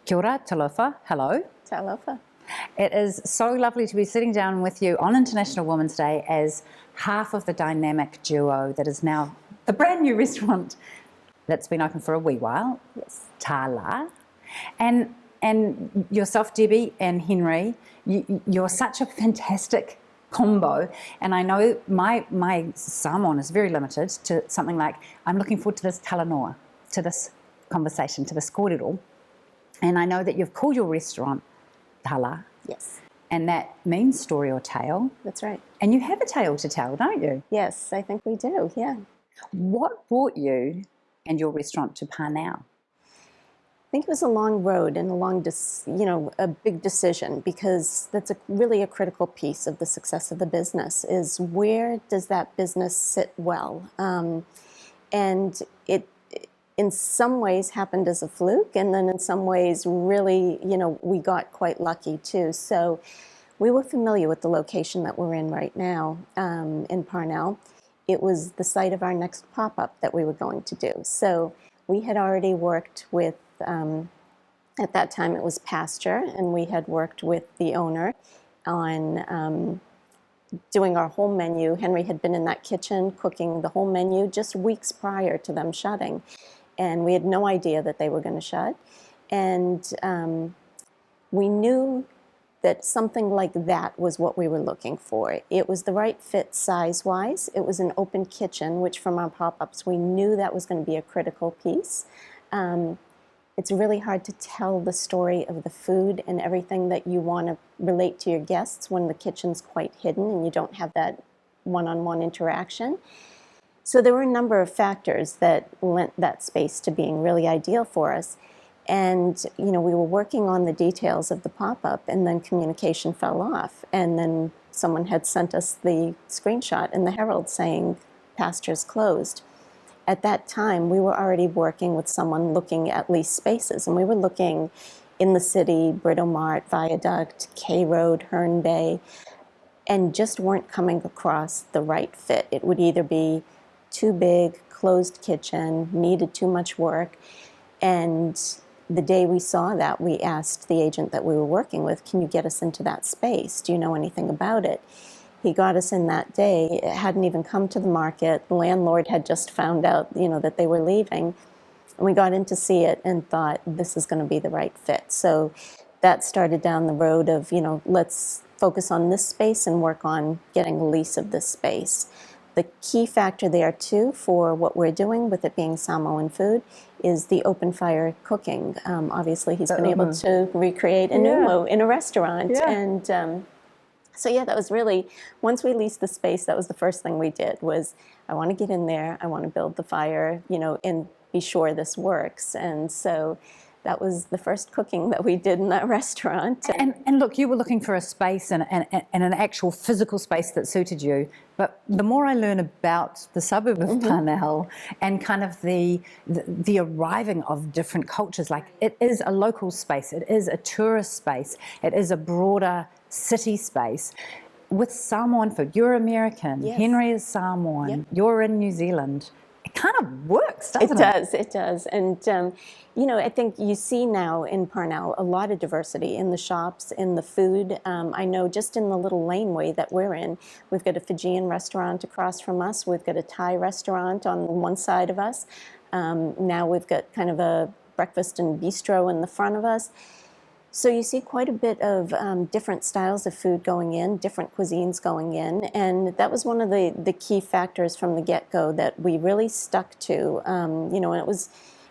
Kia ora, talofa, hello. Talofa. It is so lovely to be sitting down with you on International Women's Day as half of the dynamic duo that is now the brand new restaurant that's been open for a wee while. Yes. TALA. And yourself, Debbie, and Henry, you're such a fantastic combo. And I know my Samoan is very limited to something like, I'm looking forward to this talanoa, to this conversation, to this kōrero. And I know that you've called your restaurant TALA. Yes. And that means story or tale. That's right. And you have a tale to tell, don't you? Yes, I think we do, yeah. What brought you and your restaurant to Parnell? I think it was a long road and a big decision, because that's really a critical piece of the success of the business is where does that business sit well? And it in some ways happened as a fluke, and then in some ways really, we got quite lucky too. So we were familiar with the location that we're in right now in Parnell. It was the site of our next pop-up that we were going to do. So we had already worked with, at that time it was Pasture, and we had worked with the owner on doing our whole menu. Henry had been in that kitchen cooking the whole menu just weeks prior to them shutting. And we had no idea that they were going to shut. And we knew that something like that was what we were looking for. It was the right fit size-wise. It was an open kitchen, which from our pop-ups, we knew that was going to be a critical piece. It's really hard to tell the story of the food and everything that you want to relate to your guests when the kitchen's quite hidden and you don't have that one-on-one interaction. So there were a number of factors that lent that space to being really ideal for us. And, we were working on the details of the pop-up, and then communication fell off. And then someone had sent us the screenshot in the Herald saying, Pasture's closed. At that time, we were already working with someone looking at lease spaces. And we were looking in the city, Britomart, Viaduct, K Road, Herne Bay, and just weren't coming across the right fit. It would either be too big, closed kitchen, needed too much work. And the day we saw that, we asked the agent that we were working with, can you get us into that space? Do you know anything about it? He got us in that day. It hadn't even come to the market. The landlord had just found out, that they were leaving. And we got in to see it and thought, this is going to be the right fit. So that started down the road of, let's focus on this space and work on getting a lease of this space. The key factor there, too, for what we're doing with it being Samoan food is the open fire cooking. Obviously, he's been able to recreate Inumo in a restaurant. Yeah. And so, that was really, once we leased the space, that was the first thing we did was, I want to get in there, I want to build the fire, and be sure this works. And so that was the first cooking that we did in that restaurant. And look, you were looking for a space and an actual physical space that suited you. But the more I learn about the suburb of Parnell and kind of the arriving of different cultures, like it is a local space, it is a tourist space, it is a broader city space. With Samoan food, you're American, yes. Henry is Samoan, yep. You're in New Zealand. It kind of works, doesn't it? It does. And, I think you see now in Parnell a lot of diversity in the shops, in the food. I know just in the little laneway that we're in, we've got a Fijian restaurant across from us. We've got a Thai restaurant on one side of us. Now we've got kind of a breakfast and bistro in the front of us. So you see quite a bit of different styles of food going in, different cuisines going in, and that was one of the key factors from the get-go that we really stuck to. And it was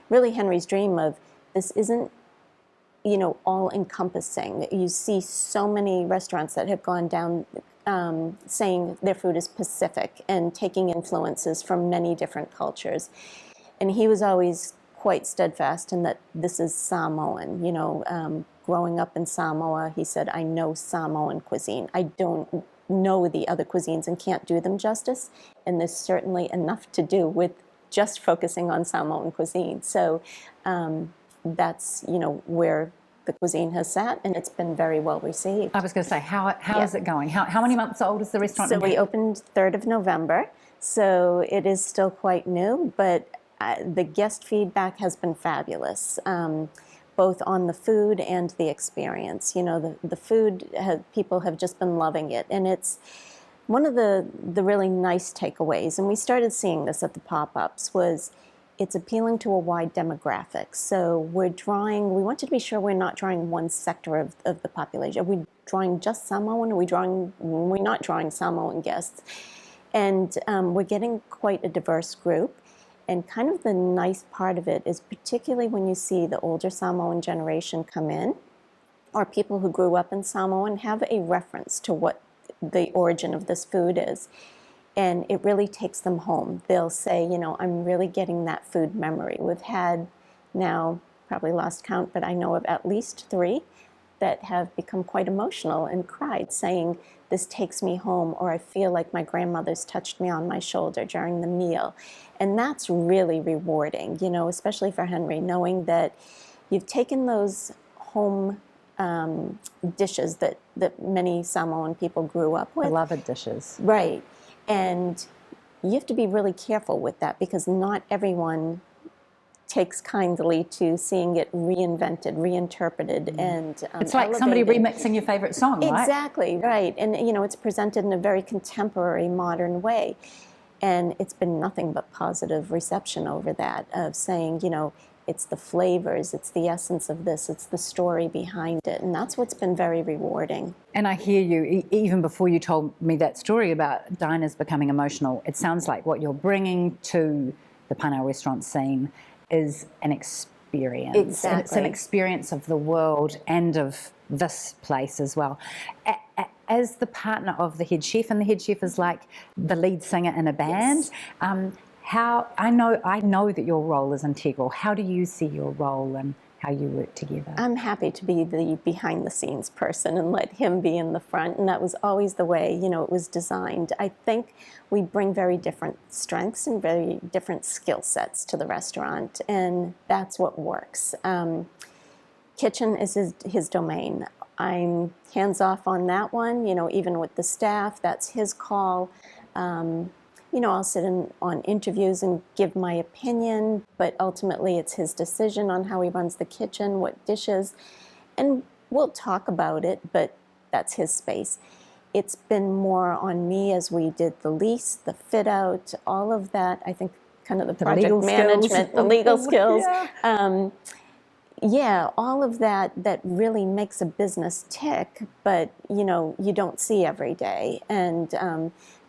really Henry's dream of this isn't, all-encompassing. You see so many restaurants that have gone down saying their food is Pacific and taking influences from many different cultures. And he was always quite steadfast in that this is Samoan, growing up in Samoa, he said, I know Samoan cuisine. I don't know the other cuisines and can't do them justice. And there's certainly enough to do with just focusing on Samoan cuisine. So that's, where the cuisine has sat, and it's been very well received. I was going to say, how is it going? How many months old is the restaurant? So we opened 3rd of November, so it is still quite new, but the guest feedback has been fabulous. both on the food and the experience. You know, the food, people have just been loving it. And it's one of the really nice takeaways, and we started seeing this at the pop-ups, was it's appealing to a wide demographic. So we wanted to be sure we're not drawing one sector of the population. Are we drawing just Samoan? We're not drawing Samoan guests. And we're getting quite a diverse group. And kind of the nice part of it is particularly when you see the older Samoan generation come in, or people who grew up in Samoa and have a reference to what the origin of this food is. And it really takes them home. They'll say, you know, I'm really getting that food memory. We've had now, probably lost count, but I know of at least 3 that have become quite emotional and cried, saying, this takes me home, or I feel like my grandmother's touched me on my shoulder during the meal. And that's really rewarding, you know, especially for Henry, knowing that you've taken those home dishes that many Samoan people grew up with. Beloved dishes. Right. And you have to be really careful with that, because not everyone takes kindly to seeing it reinvented, reinterpreted, and it's like somebody remixing your favorite song, right? Exactly, right. And, you know, it's presented in a very contemporary, modern way. And it's been nothing but positive reception over that, of saying, you know, it's the flavors, it's the essence of this, it's the story behind it. And that's what's been very rewarding. And I hear you, even before you told me that story about diners becoming emotional, it sounds like what you're bringing to the Parnell restaurant scene is an experience. Exactly. And it's an experience of the world and of this place as well. As the partner of the head chef, and the head chef is like the lead singer in a band, yes. How I know that your role is integral. How do you see your role and how you work together? I'm happy to be the behind the scenes person and let him be in the front, and that was always the way, you know, it was designed. I think we bring very different strengths and very different skill sets to the restaurant, and that's what works. Kitchen is his domain. I'm hands off on that one, you know, even with the staff, that's his call. You know, I'll sit in on interviews and give my opinion, but ultimately it's his decision on how he runs the kitchen, what dishes, and we'll talk about it, but that's his space. It's been more on me as we did the lease, the fit out, all of that. I think kind of the project management, the legal skills. Yeah, all of that really makes a business tick, but, you know, you don't see every day. And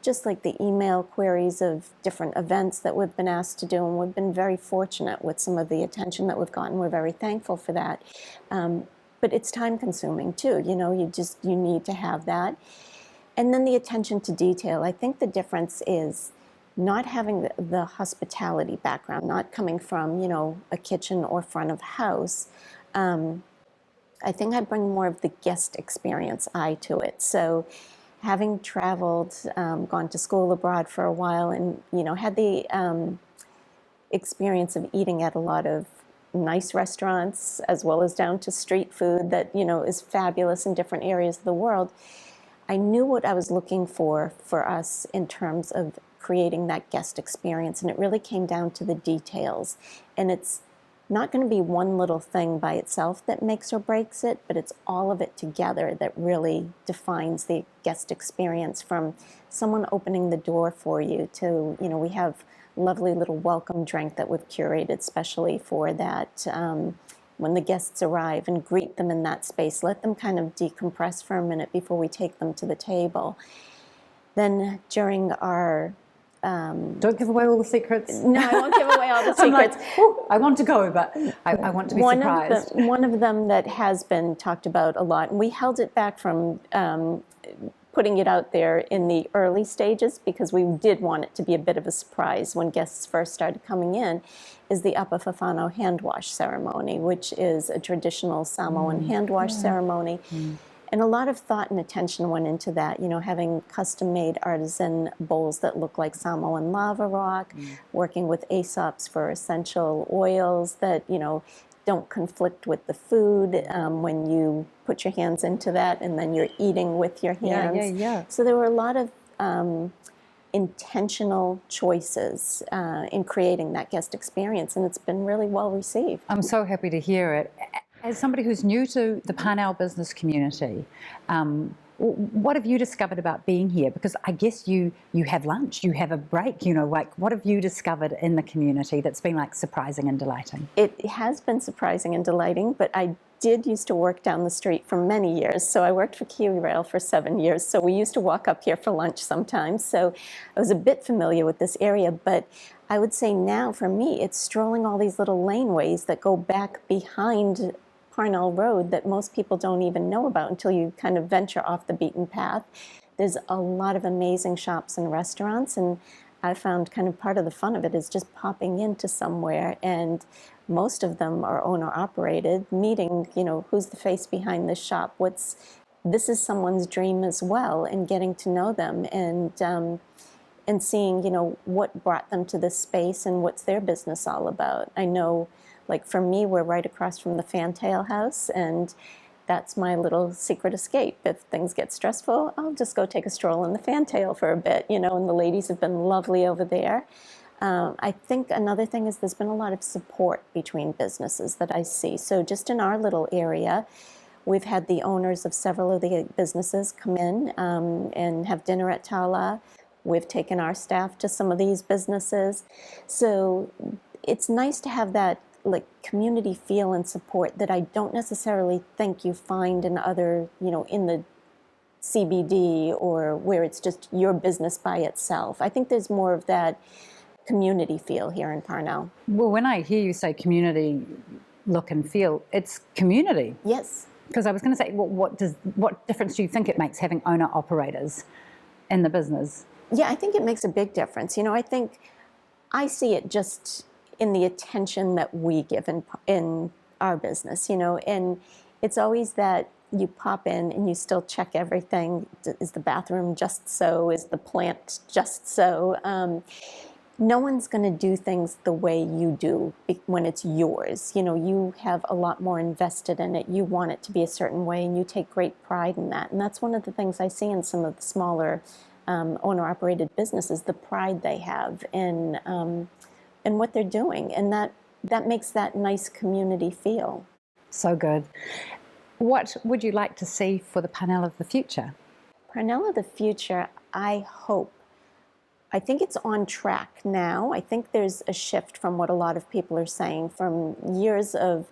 just like the email queries of different events that we've been asked to do, and we've been very fortunate with some of the attention that we've gotten. We're very thankful for that. But it's time consuming too, you know, you need to have that. And then the attention to detail. I think the difference is not having the hospitality background, not coming from, you know, a kitchen or front of house. I think I bring more of the guest experience eye to it. So having traveled, gone to school abroad for a while, and, you know, had the experience of eating at a lot of nice restaurants, as well as down to street food that, you know, is fabulous in different areas of the world, I knew what I was looking for us in terms of creating that guest experience. And it really came down to the details. And it's not going to be one little thing by itself that makes or breaks it, but it's all of it together that really defines the guest experience, from someone opening the door for you to, you know, we have lovely little welcome drink that we've curated specially for that. When the guests arrive, and greet them in that space, let them kind of decompress for a minute before we take them to the table. Then during our don't give away all the secrets. No, I won't give away all the secrets. I want to go, but I want to be surprised. One of them that has been talked about a lot, and we held it back from putting it out there in the early stages because we did want it to be a bit of a surprise when guests first started coming in, is the Apa Fafano hand wash ceremony, which is a traditional Samoan hand wash ceremony. And a lot of thought and attention went into that, you know, having custom-made artisan bowls that look like Samoan lava rock, working with Aesop's for essential oils that, you know, don't conflict with the food when you put your hands into that and then you're eating with your hands. So there were a lot of intentional choices in creating that guest experience, and it's been really well received. I'm so happy to hear it. As somebody who's new to the Parnell business community, what have you discovered about being here? Because I guess you have lunch, you have a break, like what have you discovered in the community that's been like surprising and delighting? It has been surprising and delighting, but I did used to work down the street for many years. So I worked for Kiwi Rail for 7 years. So we used to walk up here for lunch sometimes. So I was a bit familiar with this area, but I would say now for me, it's strolling all these little laneways that go back behind Parnell Rd that most people don't even know about until you kind of venture off the beaten path. There's a lot of amazing shops and restaurants, and I found kind of part of the fun of it is just popping into somewhere, and most of them are owner operated, meeting, who's the face behind this shop, this is someone's dream as well, and getting to know them and seeing, what brought them to this space and what's their business all about. I know, like for me, we're right across from the Fantail House, and that's my little secret escape. If things get stressful, I'll just go take a stroll in the Fantail for a bit, and the ladies have been lovely over there. I think another thing is there's been a lot of support between businesses that I see. So just in our little area, we've had the owners of several of the businesses come in and have dinner at TALA. We've taken our staff to some of these businesses. So it's nice to have that like community feel and support that I don't necessarily think you find in other, in the CBD or where it's just your business by itself. I think there's more of that community feel here in Parnell. Well, when I hear you say community look and feel, it's community. Yes. Because I was going to say, well, what difference do you think it makes having owner operators in the business? Yeah, I think it makes a big difference. I think I see it just in the attention that we give in our business, and it's always that you pop in and you still check everything. Is the bathroom just so? Is the plant just so? No one's going to do things the way you do when it's yours. You have a lot more invested in it. You want it to be a certain way, and you take great pride in that. And that's one of the things I see in some of the smaller owner-operated businesses, the pride they have in what they're doing, and that makes that nice community feel. So good. What would you like to see for the Parnell of the future? Parnell of the future, I think it's on track now. I think there's a shift from what a lot of people are saying, from years of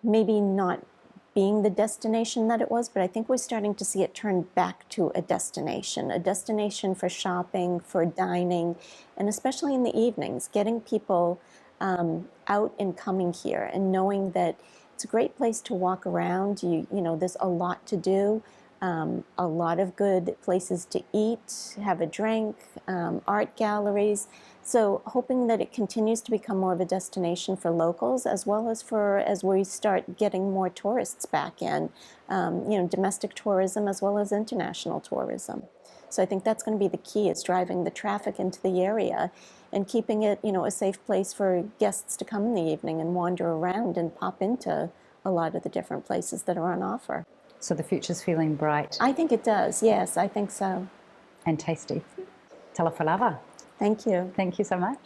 maybe not being the destination that it was, but I think we're starting to see it turn back to a destination for shopping, for dining, and especially in the evenings, getting people out and coming here and knowing that it's a great place to walk around. There's a lot to do, a lot of good places to eat, have a drink, art galleries. So hoping that it continues to become more of a destination for locals, as well as as we start getting more tourists back in, domestic tourism as well as international tourism. So I think that's going to be the key, is driving the traffic into the area and keeping it, a safe place for guests to come in the evening and wander around and pop into a lot of the different places that are on offer. So the future's feeling bright. I think it does, yes, I think so. And tasty. Tala falava. Thank you. Thank you so much.